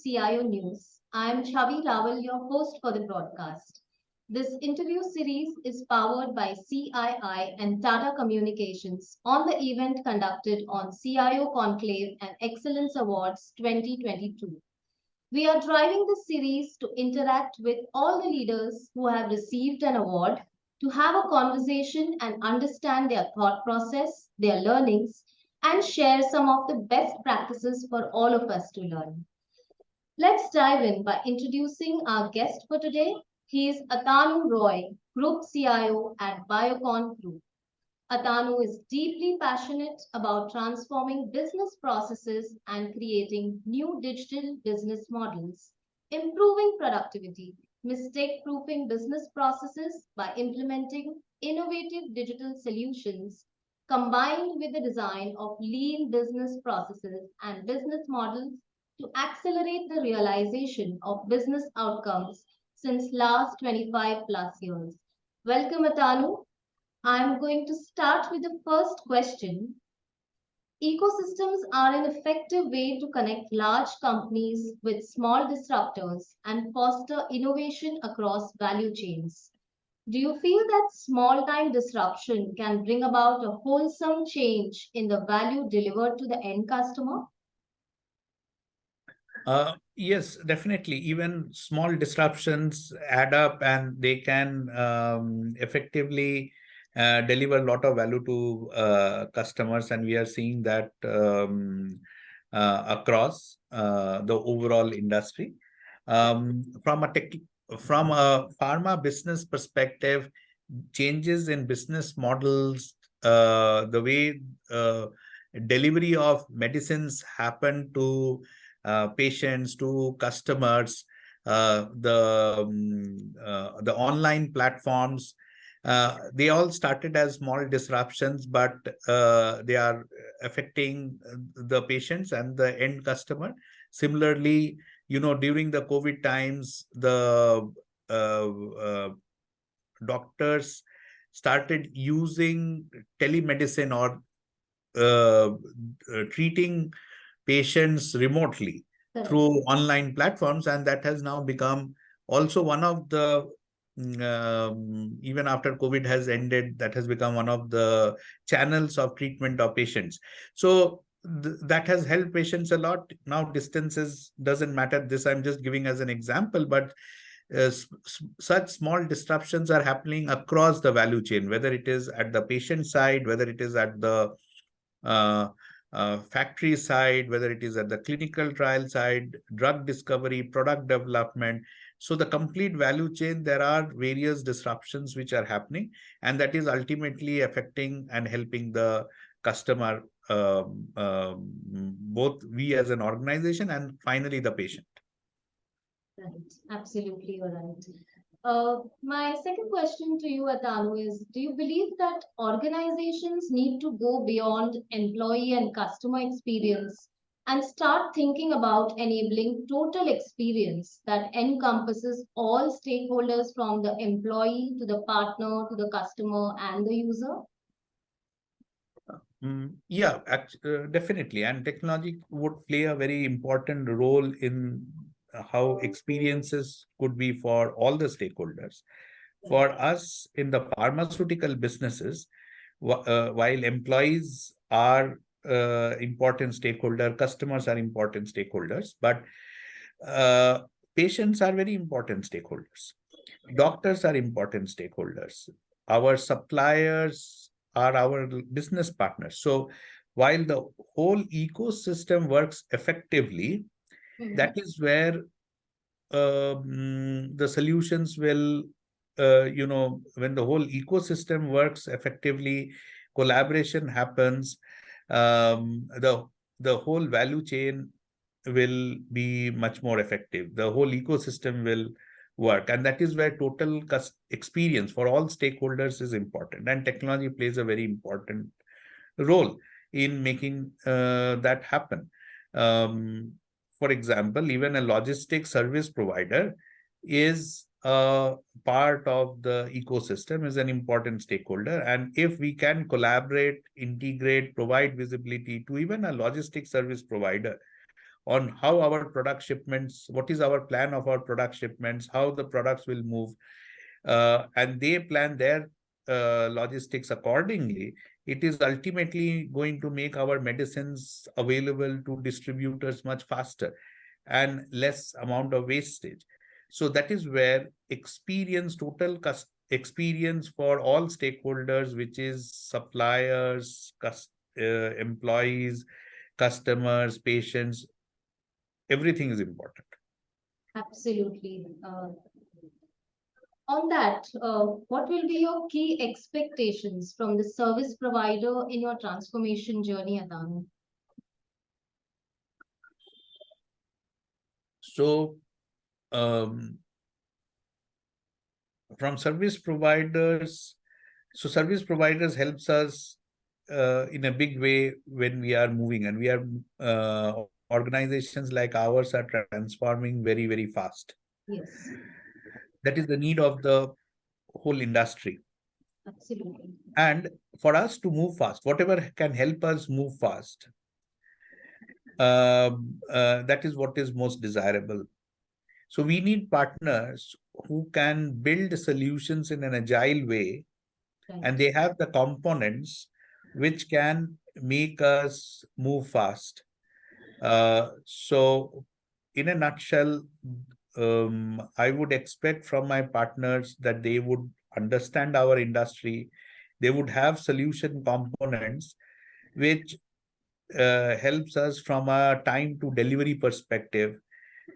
CIO News. I am Chhavi Raval, your host for the broadcast. This interview series is powered by CII and Tata Communications on the event conducted on CIO Conclave and Excellence Awards 2022. We are driving this series to interact with all the leaders who have received an award, to have a conversation and understand their thought process, their learnings, and share some of the best practices for all of us to learn. Let's dive in by introducing our guest for today. He is Atanu Roy, Group CIO at Biocon Group. Atanu is deeply passionate about transforming business processes and creating new digital business models, improving productivity, mistake-proofing business processes by implementing innovative digital solutions combined with the design of lean business processes and business models to accelerate the realization of business outcomes since last 25 plus years. Welcome, Atanu. I'm going to start with the first question. Ecosystems are an effective way to connect large companies with small disruptors and foster innovation across value chains. Do you feel that small time disruption can bring about a wholesome change in the value delivered to the end customer? Yes, definitely. Even small disruptions add up and they can effectively deliver a lot of value to customers. And we are seeing that across the overall industry. From a pharma business perspective, changes in business models, the way delivery of medicines happen to patients, to customers, the online platforms, they all started as small disruptions, but they are affecting the patients and the end customer. Similarly, during the COVID times, the doctors started using telemedicine or treating patients remotely through online platforms, and that has now become also one of the even after COVID has ended, that has become one of the channels of treatment of patients. So that has helped patients a lot. Now distances doesn't matter. This I'm just giving as an example, but such small disruptions are happening across the value chain, whether it is at the patient side, whether it is at the factory side, whether it is at the clinical trial side, drug discovery, product development. So the complete value chain, there are various disruptions which are happening, and that is ultimately affecting and helping the customer, both we as an organization and finally the patient. Right, absolutely, you're right. My second question to you, Atanu, is do you believe that organizations need to go beyond employee and customer experience and start thinking about enabling total experience that encompasses all stakeholders from the employee to the partner to the customer and the user? Yeah, definitely. And technology would play a very important role in how experiences could be for all the stakeholders. For us in the pharmaceutical businesses, while employees are important stakeholder, customers are important stakeholders, but patients are very important stakeholders. Doctors are important stakeholders. Our suppliers are our business partners. So while the whole ecosystem works effectively, that is where the solutions will, when the whole ecosystem works effectively, collaboration happens, the whole value chain will be much more effective. The whole ecosystem will work. And that is where total experience for all stakeholders is important. And technology plays a very important role in making that happen. For example, even a logistics service provider is a part of the ecosystem, is an important stakeholder. And if we can collaborate, integrate, provide visibility to even a logistics service provider on how our product shipments, what is our plan of our product shipments, how the products will move, and they plan their logistics accordingly, it is ultimately going to make our medicines available to distributors much faster and less amount of wastage. So that is where experience, experience for all stakeholders, which is suppliers, employees, customers, patients, everything is important. Absolutely. On that, what will be your key expectations from the service provider in your transformation journey, Atanu? So, from service providers, so service providers helps us in a big way when we are moving, and we are organizations like ours are transforming very, very fast. Yes, That is the need of the whole industry. absolutely. And for us to move fast, whatever can help us move fast, that is what is most desirable. So we need partners who can build solutions in an agile way, Right. and they have the components which can make us move fast. So in a nutshell, I would expect from my partners that they would understand our industry. They would have solution components which helps us from a time to delivery perspective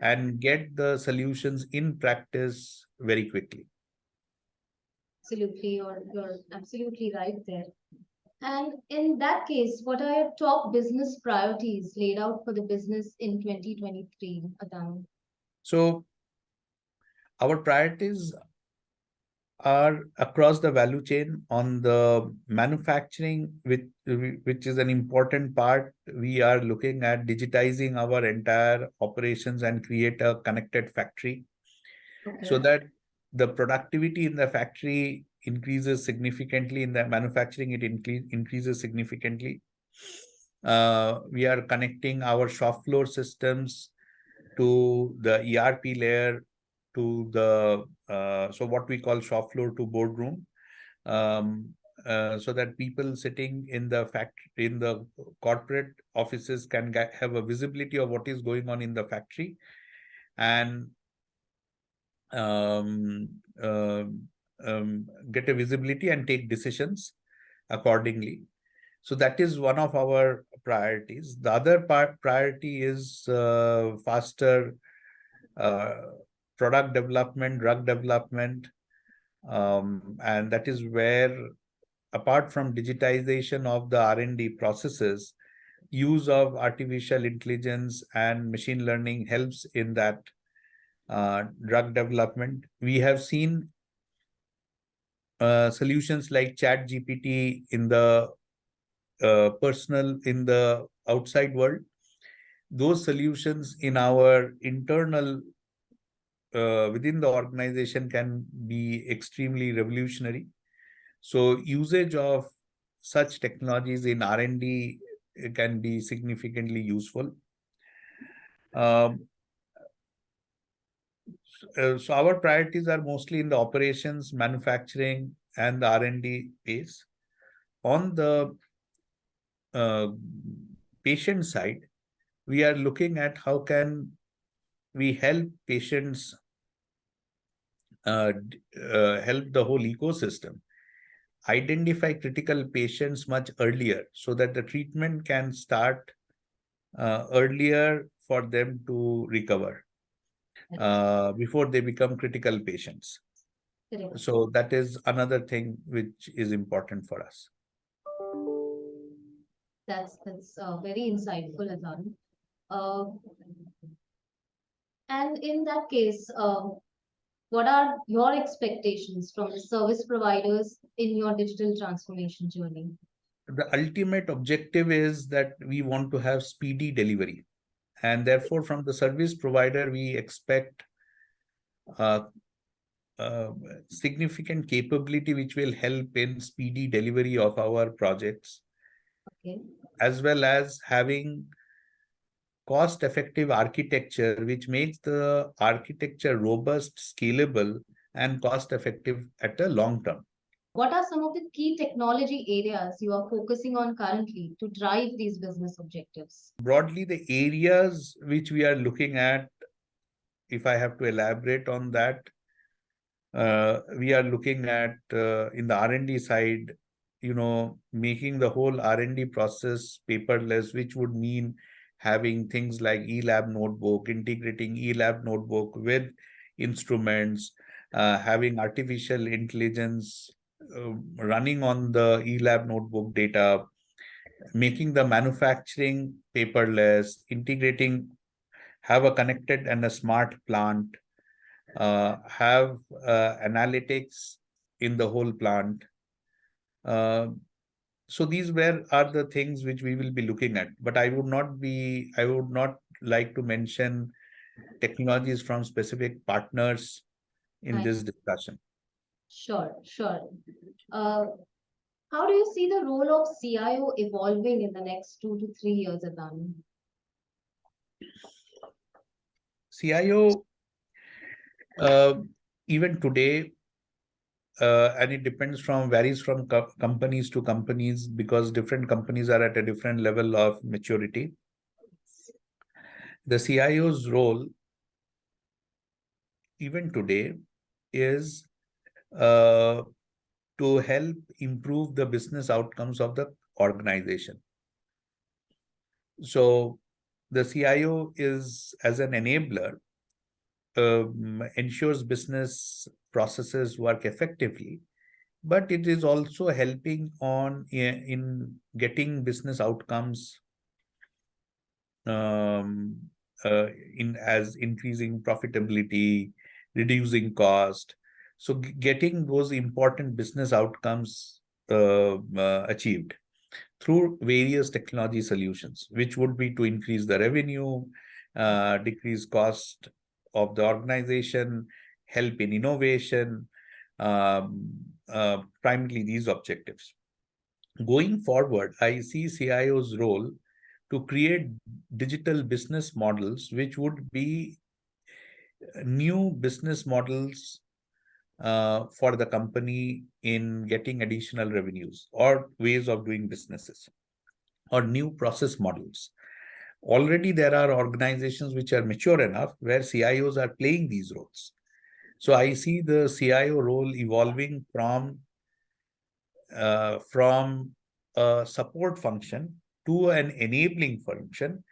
and get the solutions in practice very quickly. Absolutely, you're absolutely right there. And in that case, what are your top business priorities laid out for the business in 2023, Atanu? So our priorities are across the value chain. On the manufacturing, which is an important part, we are looking at digitizing our entire operations and create a connected factory, so that the productivity in the factory increases significantly. In the manufacturing, it increases significantly. We are connecting our shop floor systems to the ERP layer, to the so what we call shop floor to boardroom, so that people sitting in the factory, in the corporate offices, can have a visibility of what is going on in the factory, and um, get a visibility and take decisions accordingly. So that is one of our priorities. The other priority is faster product development, drug development, and that is where, apart from digitization of the R&D processes, use of artificial intelligence and machine learning helps in that drug development. We have seen solutions like Chat GPT in the in the outside world. Those solutions in our internal within the organization can be extremely revolutionary. So usage of such technologies in R&D can be significantly useful. So our priorities are mostly in the operations, manufacturing, and the R&D base. On the patient side, we are looking at how can we help patients, help the whole ecosystem identify critical patients much earlier, so that the treatment can start earlier for them to recover before they become critical patients. Correct. So that is another thing which is important for us. That's very insightful, Atanu. Uh, and in that case, what are your expectations from the service providers in your digital transformation journey? The ultimate objective is that we want to have speedy delivery, and therefore from the service provider we expect uh, significant capability which will help in speedy delivery of our projects, Okay. as well as having cost-effective architecture, which makes the architecture robust, scalable, and cost-effective at the long term. What are some of the key technology areas you are focusing on currently to drive these business objectives? Broadly, the areas which we are looking at, if I have to elaborate on that, we are looking at in the R&D side, making the whole R&D process paperless, which would mean having things like eLab notebook, integrating eLab notebook with instruments, having artificial intelligence running on the eLab notebook data, making the manufacturing paperless, have a connected and a smart plant, have analytics in the whole plant. So these are the things which we will be looking at. But I would not like to mention technologies from specific partners in this discussion. Sure, sure. How do you see the role of CIO evolving in the next 2 to 3 years, Atanu? CIO, even today, and it varies from companies to companies, because different companies are at a different level of maturity. The CIO's role, even today, is to help improve the business outcomes of the organization. So the CIO is, as an enabler, ensures business processes work effectively, but it is also helping in getting business outcomes as increasing profitability, reducing cost. So getting those important business outcomes achieved through various technology solutions, which would be to increase the revenue, decrease cost of the organization, help in innovation, primarily these objectives. Going forward, I see CIO's role to create digital business models, which would be new business models for the company in getting additional revenues, or ways of doing businesses, or new process models. Already there are organizations which are mature enough where CIOs are playing these roles. So I see the CIO role evolving from a support function to an enabling function,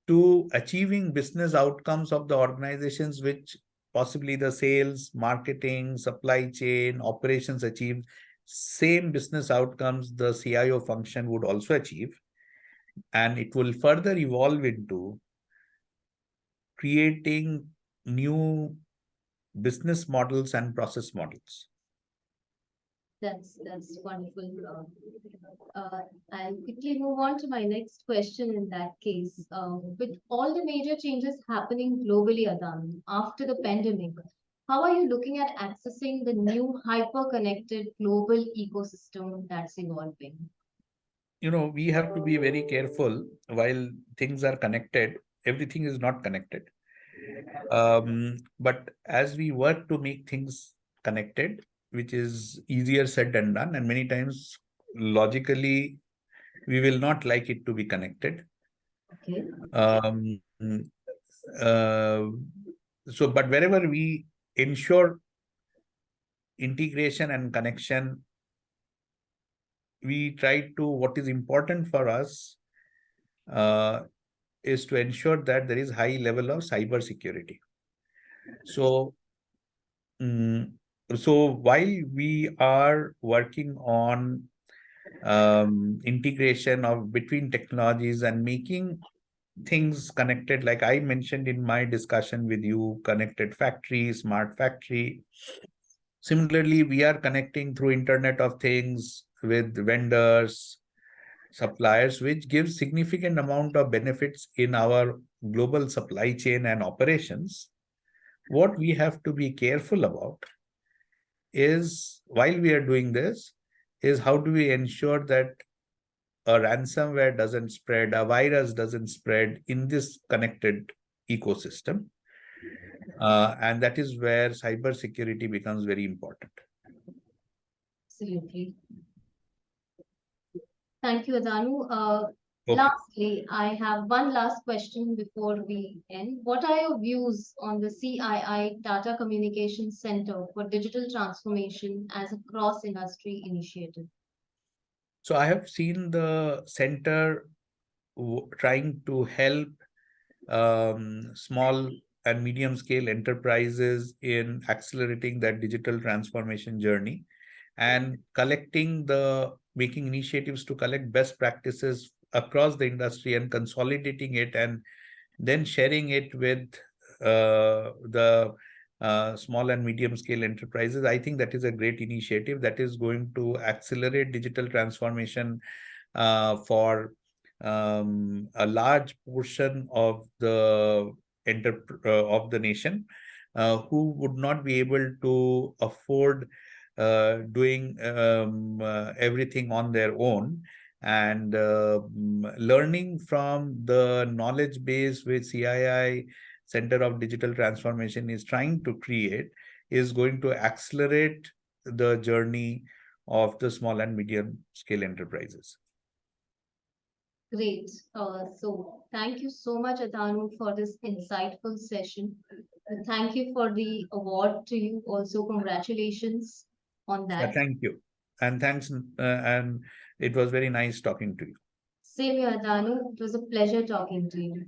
to achieving business outcomes of the organizations, which possibly the sales, marketing, supply chain, operations achieve. Same business outcomes the CIO function would also achieve. And it will further evolve into creating new business models and process models. That's wonderful. I'll quickly move on to my next question in that case. With all the major changes happening globally, Adam, after the pandemic, how are you looking at accessing the new hyper-connected global ecosystem that's evolving? We have to be very careful. While things are connected, everything is not connected. But as we work to make things connected, which is easier said than done, and many times logically we will not like it to be connected. Okay. But wherever we ensure integration and connection, we try to, what is important for us is to ensure that there is high level of cyber security. So while we are working on integration between technologies and making things connected, like I mentioned in my discussion with you, connected factory, smart factory. Similarly, we are connecting through Internet of Things with vendors, suppliers, which gives significant amount of benefits in our global supply chain and operations. What we have to be careful about is, while we are doing this, is how do we ensure that a ransomware doesn't spread, a virus doesn't spread in this connected ecosystem. And that is where cybersecurity becomes very important. Absolutely. Thank you, Atanu. Okay. Lastly, I have one last question before we end. What are your views on the CII Tata Communications Center for Digital Transformation as a cross-industry initiative? So I have seen the center trying to help small and medium scale enterprises in accelerating that digital transformation journey and making initiatives to collect best practices across the industry and consolidating it and then sharing it with the small and medium scale enterprises. I think that is a great initiative that is going to accelerate digital transformation for a large portion of the nation who would not be able to afford doing everything on their own. And learning from the knowledge base which CII, Center of Digital Transformation, is trying to create is going to accelerate the journey of the small and medium scale enterprises. Great. So thank you so much, Atanu, for this insightful session. Thank you for the award to you. Also, congratulations on that. Thank you. And thanks. And it was very nice talking to you. Same here, Atanu. It was a pleasure talking to you.